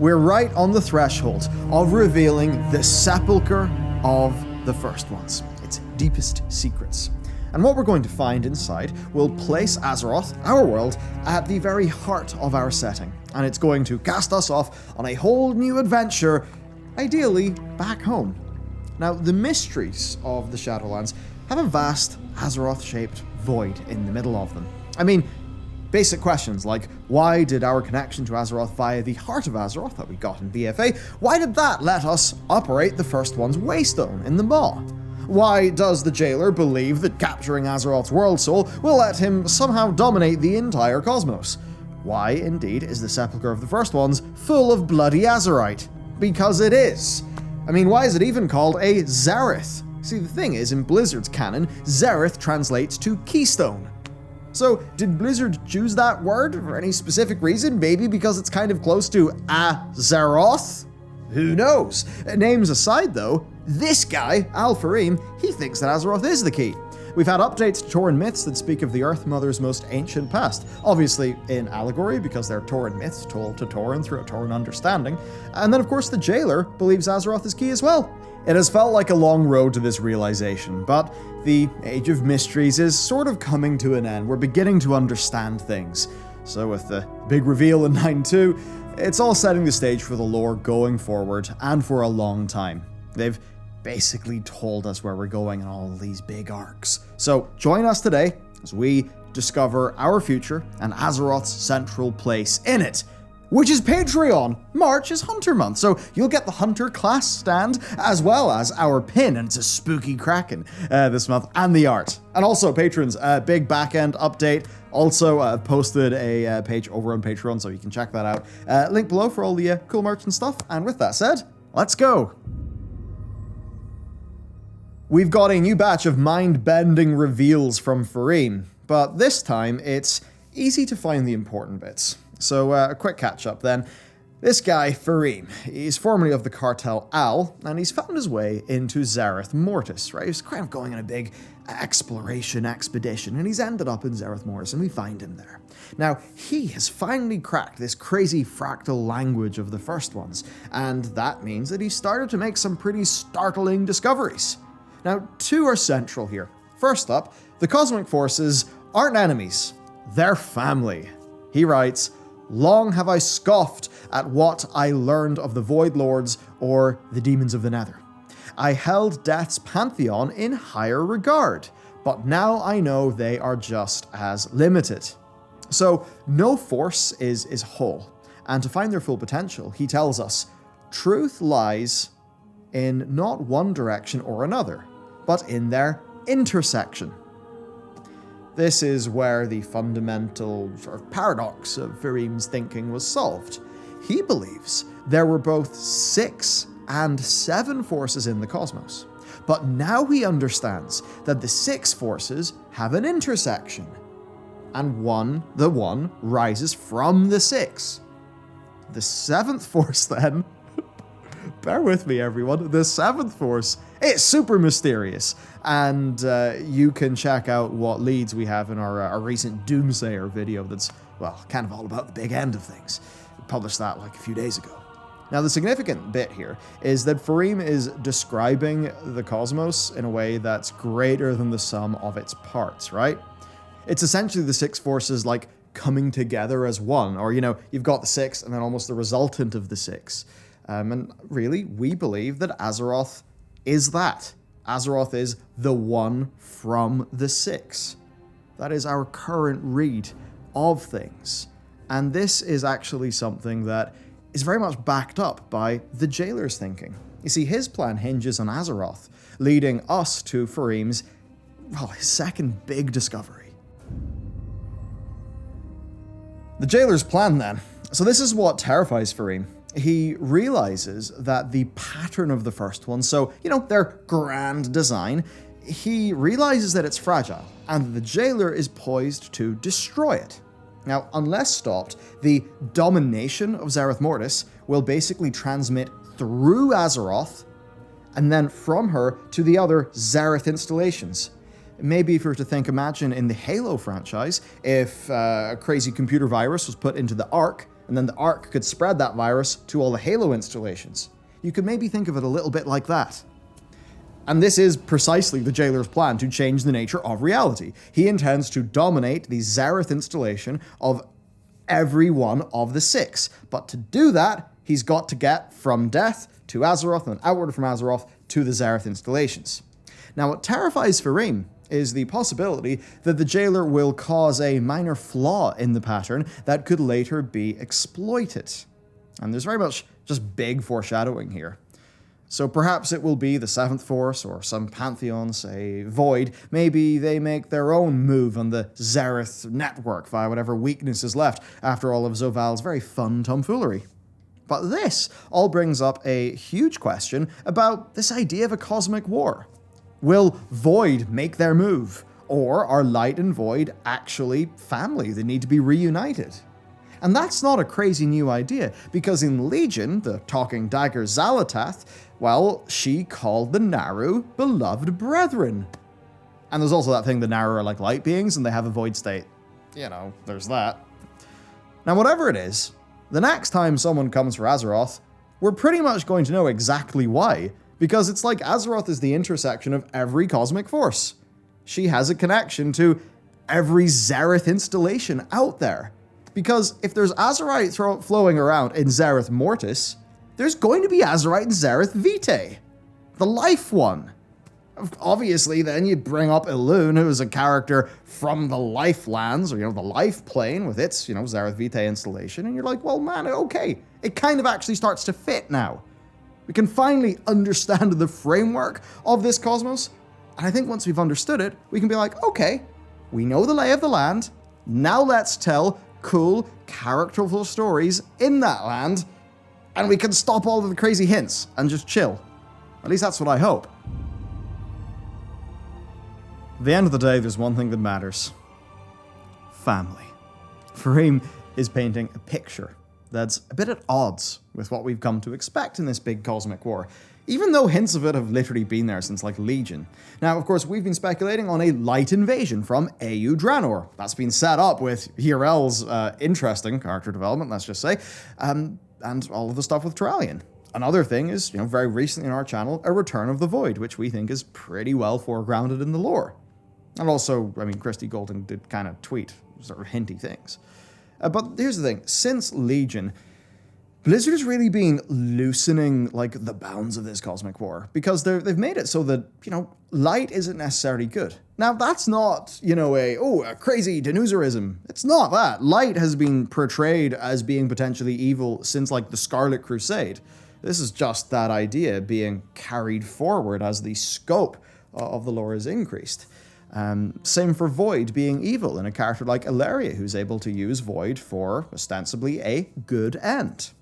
we're right on the threshold of revealing the sepulchre of the First Ones, its deepest secrets. And what we're going to find inside will place Azeroth, our world, at the very heart of our setting. And it's going to cast us off on a whole new adventure, ideally back home. Now, the mysteries of the Shadowlands have a vast Azeroth-shaped void in the middle of them. I mean, basic questions like, why did our connection to Azeroth via the Heart of Azeroth that we got in BFA, why did that let us operate the First One's Waystone in the Maw? Why does the Jailer believe that capturing Azeroth's World Soul will let him somehow dominate the entire cosmos? Why, indeed, is the Sepulchre of the First Ones full of bloody Azerite? Because it is. I mean, why is it even called a Zareth? See, the thing is, in Blizzard's canon, Zareth translates to Keystone. So, did Blizzard choose that word for any specific reason? Maybe because it's kind of close to Azeroth? Who knows? Names aside, though, this guy, Firim, he thinks that Azeroth is the key. We've had updates to Tauren myths that speak of the Earth Mother's most ancient past, obviously in allegory because they're Tauren myths told to Tauren through a Tauren understanding, and then of course the Jailer believes Azeroth is key as well. It has felt like a long road to this realization, but the Age of Mysteries is sort of coming to an end. We're beginning to understand things. So with the big reveal in 9.2, it's all setting the stage for the lore going forward and for a long time. They've basically told us where we're going in all these big arcs. So join us today as we discover our future and Azeroth's central place in it, which is Patreon. March is Hunter Month, so you'll get the Hunter class stand, as well as our pin, and it's a spooky Kraken this month, and the art. And also, patrons, big back-end update. Also, I've posted a page over on Patreon, so you can check that out. Link below for all the cool merch and stuff. And with that said, let's go. We've got a new batch of mind-bending reveals from Firim, but this time it's easy to find the important bits. So a quick catch-up then. This guy, Firim, he's formerly of the cartel Al, and he's found his way into Zereth Mortis, right? He's kind of going on a big exploration expedition, and he's ended up in Zereth Mortis, and we find him there. Now, he has finally cracked this crazy fractal language of the First Ones, and that means that he's started to make some pretty startling discoveries. Now, two are central here. First up, the cosmic forces aren't enemies, they're family. He writes, "Long have I scoffed at what I learned of the Void Lords or the demons of the Nether. I held Death's pantheon in higher regard, but now I know they are just as limited." So, no force is whole, and to find their full potential, he tells us, truth lies in not one direction or another, but in their intersection. This is where the fundamental sort of paradox of Firim's thinking was solved. He believes there were both 6 and 7 forces in the cosmos, but now he understands that the 6 forces have an intersection, and the one rises from the 6. The 7th force then, bear with me everyone, the 7th force, it's super mysterious, and you can check out what leads we have in our recent Doomsayer video that's, well, kind of all about the big end of things. We published that like a few days ago. Now, the significant bit here is that Firim is describing the cosmos in a way that's greater than the sum of its parts, right? It's essentially the 6 forces like coming together as one, or, you know, you've got the 6 and then almost the resultant of the 6. And really, we believe that Azeroth is that. Azeroth is the one from the 6. That is our current read of things. And this is actually something that is very much backed up by the Jailer's thinking. You see, his plan hinges on Azeroth, leading us to Firim's, well, his second big discovery. The Jailer's plan then. So this is what terrifies Firim. He realizes that the pattern of the First One, so, you know, their grand design, he realizes that it's fragile, and that the Jailer is poised to destroy it. Now, unless stopped, the domination of Zereth Mortis will basically transmit through Azeroth, and then from her to the other Zereth installations. Maybe if you were to imagine in the Halo franchise, if a crazy computer virus was put into the Ark, and then the Ark could spread that virus to all the Halo installations. You could maybe think of it a little bit like that. And this is precisely the Jailer's plan to change the nature of reality. He intends to dominate the Azeroth installation of every one of the 6. But to do that, he's got to get from Death to Azeroth and outward from Azeroth to the Azeroth installations. Now, what terrifies Firim is the possibility that the Jailer will cause a minor flaw in the pattern that could later be exploited. And there's very much just big foreshadowing here. So perhaps it will be the 7th Force or some Pantheon, say Void. Maybe they make their own move on the Xerath network via whatever weakness is left after all of Zovaal's very fun tomfoolery. But this all brings up a huge question about this idea of a cosmic war. Will Void make their move? Or are Light and Void actually family that need to be reunited? And that's not a crazy new idea, because in Legion, the talking dagger Xal'atath, well, she called the Naaru beloved brethren. And there's also that thing, the Naaru are like light beings and they have a void state. You know, there's that. Now, whatever it is, the next time someone comes for Azeroth, we're pretty much going to know exactly why, because it's like Azeroth is the intersection of every cosmic force. She has a connection to every Xerath installation out there. Because if there's Azerite flowing around in Xerath Mortis, there's going to be Azerite in Xerath Vitae, the life one. Obviously, then you'd bring up Elune, who is a character from the Lifelands, or, the Life Plane with its, Xerath Vitae installation, and you're like, well, man, okay, it kind of actually starts to fit now. We can finally understand the framework of this cosmos, and I think once we've understood it, we can be like, okay, we know the lay of the land, now let's tell cool, characterful stories in that land, and we can stop all of the crazy hints and just chill. At least that's what I hope. At the end of the day, there's one thing that matters. Family. Firim is painting a picture that's a bit at odds with what we've come to expect in this big cosmic war, even though hints of it have literally been there since, Legion. Now, of course, we've been speculating on a light invasion from AU Draenor. That's been set up with Hyrel's interesting character development, let's just say, and all of the stuff with Turalyon. Another thing is, very recently on our channel, a return of the Void, which we think is pretty well foregrounded in the lore. And also, Christy Golden did kind of tweet sort of hinty things. But here's the thing, since Legion, Blizzard has really been loosening, the bounds of this cosmic war, because they've made it so that, light isn't necessarily good. Now, that's not, a crazy Denuserism. It's not that. Light has been portrayed as being potentially evil since, the Scarlet Crusade. This is just that idea being carried forward as the scope of the lore is increased. Same for Void being evil in a character like Ilaria, who's able to use Void for, ostensibly, a good end.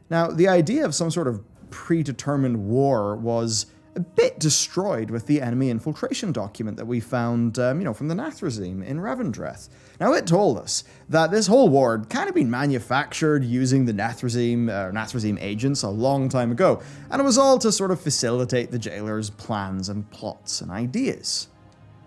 Now, the idea of some sort of predetermined war was a bit destroyed with the enemy infiltration document that we found, from the Nathrezim in Revendreth. Now, it told us that this whole war had kind of been manufactured using the Nathrezim agents a long time ago, and it was all to sort of facilitate the Jailer's plans and plots and ideas.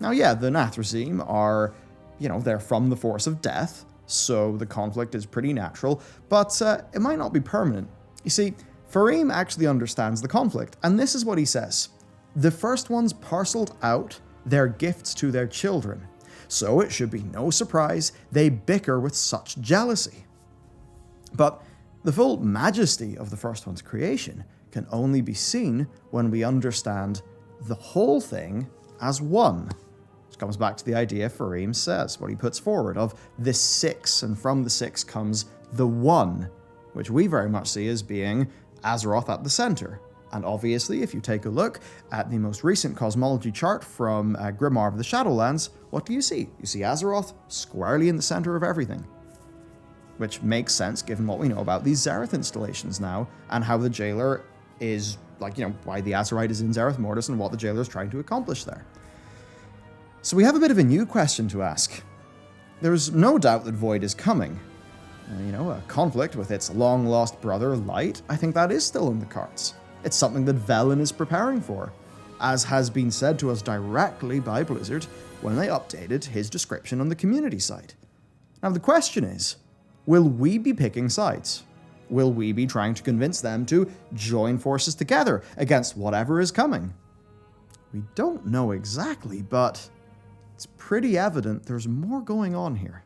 Now, yeah, the Nathrezim are, they're from the Force of Death, so the conflict is pretty natural, but it might not be permanent. You see, Firim actually understands the conflict, and this is what he says. The first ones parceled out their gifts to their children, so it should be no surprise they bicker with such jealousy. But the full majesty of the first one's creation can only be seen when we understand the whole thing as one. This comes back to the idea Firim says, what he puts forward of the 6, and from the 6 comes the 1, which we very much see as being Azeroth at the center. And obviously, if you take a look at the most recent cosmology chart from Grimoire of the Shadowlands, what do you see? You see Azeroth squarely in the center of everything. Which makes sense given what we know about these Xerath installations now, and how the Jailer is, why the Azerite is in Xerath Mortis and what the Jailer is trying to accomplish there. So we have a bit of a new question to ask. There's no doubt that Void is coming. A conflict with its long-lost brother, Light, I think that is still in the cards. It's something that Velen is preparing for, as has been said to us directly by Blizzard when they updated his description on the community site. Now the question is, Will we be picking sides? Will we be trying to convince them to join forces together against whatever is coming? We don't know exactly, but it's pretty evident there's more going on here.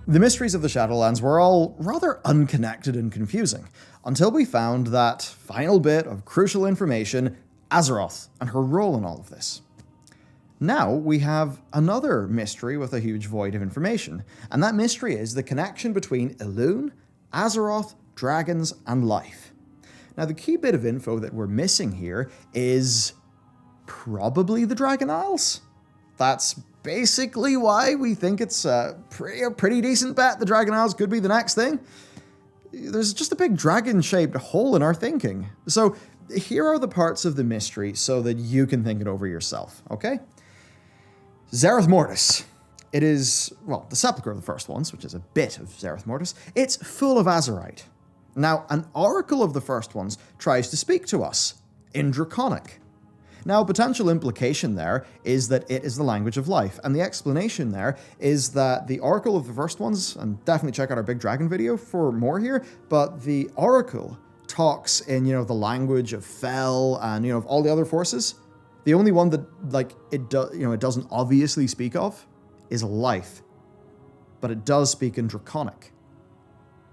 The mysteries of the Shadowlands were all rather unconnected and confusing, until we found that final bit of crucial information, Azeroth, and her role in all of this. Now we have another mystery with a huge void of information, and that mystery is the connection between Elune, Azeroth, dragons, and life. Now the key bit of info that we're missing here is probably the Dragon Isles. That's basically why we think it's a pretty decent bet the Dragon Isles could be the next thing. There's just a big dragon-shaped hole in our thinking. So here are the parts of the mystery so that you can think it over yourself, okay? Zereth Mortis. It is, well, the Sepulchre of the First Ones, which is a bit of Zereth Mortis. It's full of Azerite. Now, an Oracle of the First Ones tries to speak to us in Draconic. Now, a potential implication there is that it is the language of life, and the explanation there is that the Oracle of the First Ones, and definitely check out our Big Dragon video for more here, but the Oracle talks in, the language of Fel and, of all the other forces. The only one that, it doesn't obviously speak of is life, but it does speak in Draconic.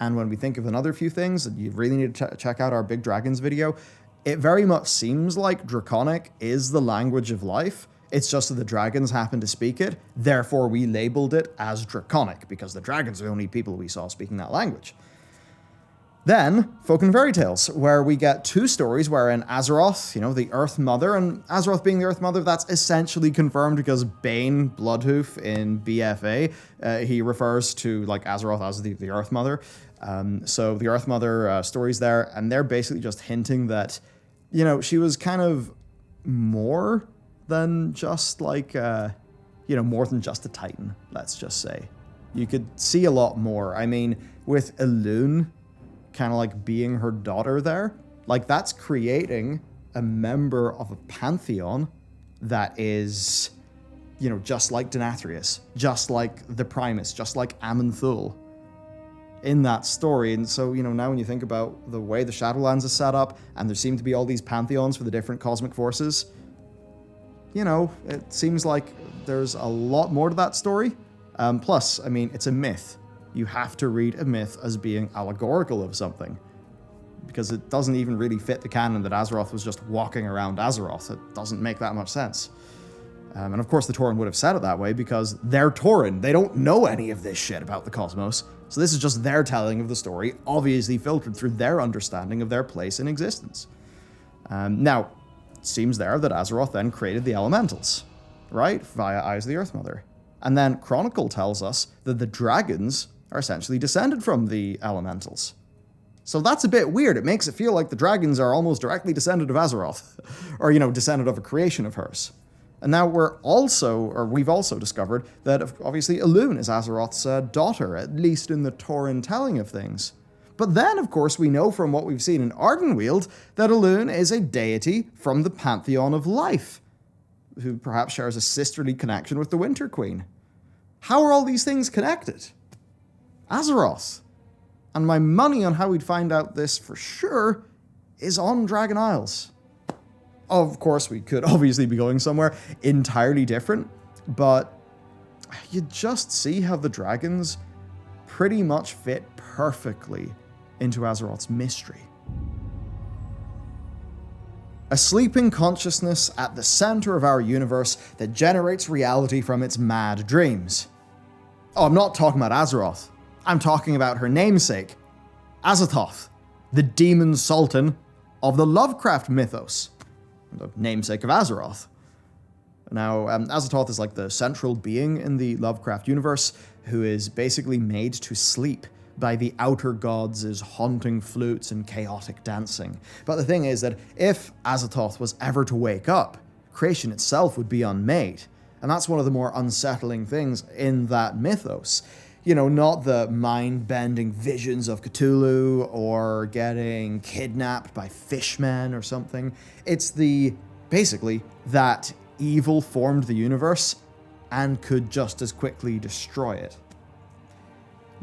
And when we think of another few things, you really need to check out our Big Dragons video. It very much seems like Draconic is the language of life. It's just that the dragons happen to speak it. Therefore, we labeled it as Draconic, because the dragons are the only people we saw speaking that language. Then, Folk and Fairy Tales, where we get two stories wherein Azeroth, the Earth Mother, and Azeroth being the Earth Mother, that's essentially confirmed because Bane Bloodhoof in BFA, he refers to Azeroth as the Earth Mother. So the Earth Mother stories there, and they're basically just hinting that, she was kind of more than just more than just a Titan, let's just say. You could see a lot more. I mean, with Elune kind of being her daughter there, that's creating a member of a pantheon that is, just like Denathrius, just like the Primus, just like Aman'Thul in that story. And so, now when you think about the way the Shadowlands is set up, and there seem to be all these pantheons for the different cosmic forces, it seems like there's a lot more to that story. Plus, I mean, it's a myth. You have to read a myth as being allegorical of something, because it doesn't even really fit the canon that Azeroth was just walking around Azeroth. It doesn't make that much sense. And of course the Tauren would have said it that way because they're Tauren. They don't know any of this shit about the cosmos. So this is just their telling of the story, obviously filtered through their understanding of their place in existence. Now, it seems there that Azeroth then created the elementals, right? Via Eyes of the Earth Mother. And then Chronicle tells us that the dragons are essentially descended from the elementals. So that's a bit weird. It makes it feel like the dragons are almost directly descended of Azeroth, or, descended of a creation of hers. And now we've also discovered that obviously Elune is Azeroth's daughter, at least in the Tauren telling of things. But then, of course, we know from what we've seen in Ardenweald that Elune is a deity from the pantheon of life, who perhaps shares a sisterly connection with the Winter Queen. How are all these things connected? Azeroth. And my money on how we'd find out this for sure is on Dragon Isles. Of course, we could obviously be going somewhere entirely different, but you just see how the dragons pretty much fit perfectly into Azeroth's mystery. A sleeping consciousness at the center of our universe that generates reality from its mad dreams. Oh, I'm not talking about Azeroth. I'm talking about her namesake, Azathoth, the demon sultan of the Lovecraft mythos, the namesake of Azeroth. Now, Azathoth is the central being in the Lovecraft universe who is basically made to sleep by the outer gods' haunting flutes and chaotic dancing. But the thing is that if Azathoth was ever to wake up, creation itself would be unmade. And that's one of the more unsettling things in that mythos. Not the mind-bending visions of Cthulhu or getting kidnapped by fishmen or something. It's basically that evil formed the universe and could just as quickly destroy it.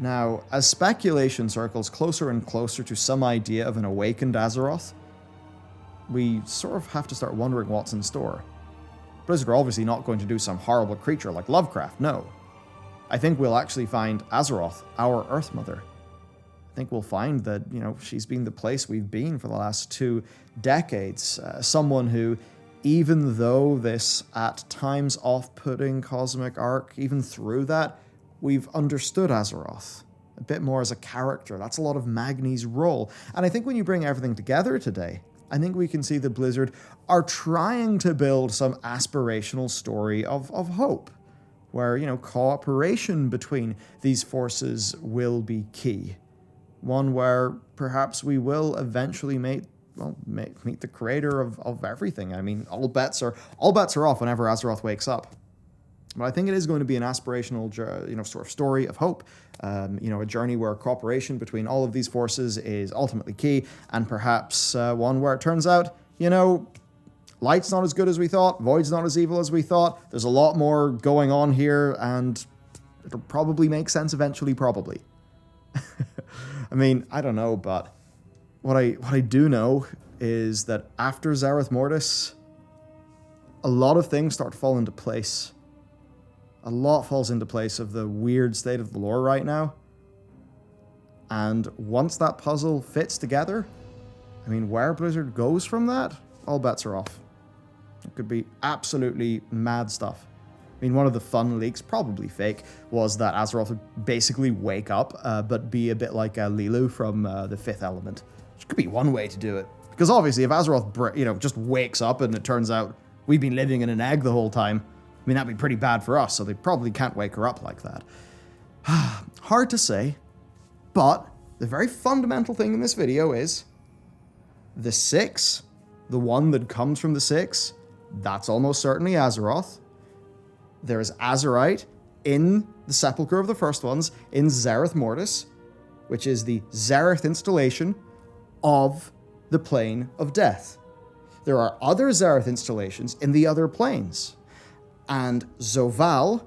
Now, as speculation circles closer and closer to some idea of an awakened Azeroth, we sort of have to start wondering what's in store. Blizzard are obviously not going to do some horrible creature like Lovecraft, no. I think we'll actually find Azeroth, our Earth Mother. I think we'll find that, she's been the place we've been for the last 2 decades. Someone who, even though this at times off-putting cosmic arc, even through that, we've understood Azeroth a bit more as a character. That's a lot of Magni's role. And I think when you bring everything together today, I think we can see that Blizzard are trying to build some aspirational story of hope, where, cooperation between these forces will be key. One where perhaps we will eventually meet the creator of everything. I mean, all bets are off whenever Azeroth wakes up. But I think it is going to be an aspirational, sort of story of hope. A journey where cooperation between all of these forces is ultimately key, and perhaps one where it turns out, Light's not as good as we thought, Void's not as evil as we thought. There's a lot more going on here, and it'll probably make sense eventually, probably. I mean, I don't know, but what I do know is that after Zereth Mortis, a lot of things start to fall into place. A lot falls into place of the weird state of the lore right now. And once that puzzle fits together, I mean, where Blizzard goes from that, all bets are off. It could be absolutely mad stuff. I mean, one of the fun leaks, probably fake, was that Azeroth would basically wake up, but be a bit like Lilu from The Fifth Element. Which could be one way to do it. Because obviously, if Azeroth, just wakes up and it turns out we've been living in an egg the whole time, I mean, that'd be pretty bad for us, so they probably can't wake her up like that. Hard to say, but the very fundamental thing in this video is the 6, the one that comes from the 6, that's almost certainly Azeroth. There is Azerite in the Sepulchre of the First Ones, in Zereth Mortis, which is the Zereth installation of the Plane of Death. There are other Zereth installations in the other planes. And Zovaal,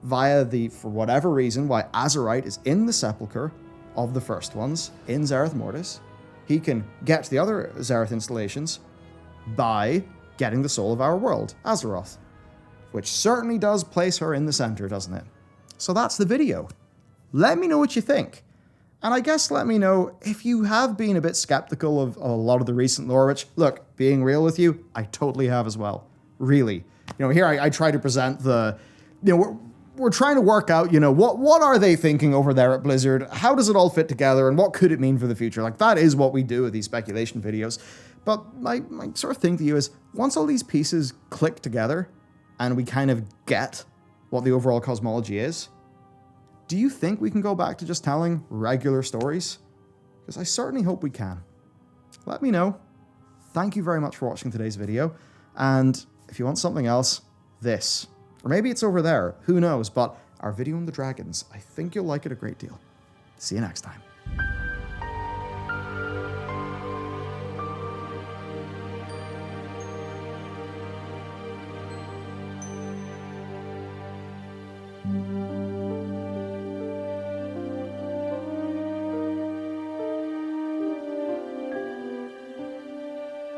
for whatever reason, why Azerite is in the Sepulchre of the First Ones, in Zereth Mortis, he can get to the other Zereth installations by getting the soul of our world, Azeroth. Which certainly does place her in the center, doesn't it? So that's the video. Let me know what you think. And I guess let me know if you have been a bit skeptical of a lot of the recent lore, which, look, being real with you, I totally have as well. Really. Here I try to present we're trying to work out, what are they thinking over there at Blizzard? How does it all fit together? And what could it mean for the future? Like, that is what we do with these speculation videos. But my sort of thing to you is, once all these pieces click together, and we kind of get what the overall cosmology is, do you think we can go back to just telling regular stories? Because I certainly hope we can. Let me know. Thank you very much for watching today's video. And if you want something else, this. Or maybe it's over there, who knows, but our video on the dragons, I think you'll like it a great deal. See you next time.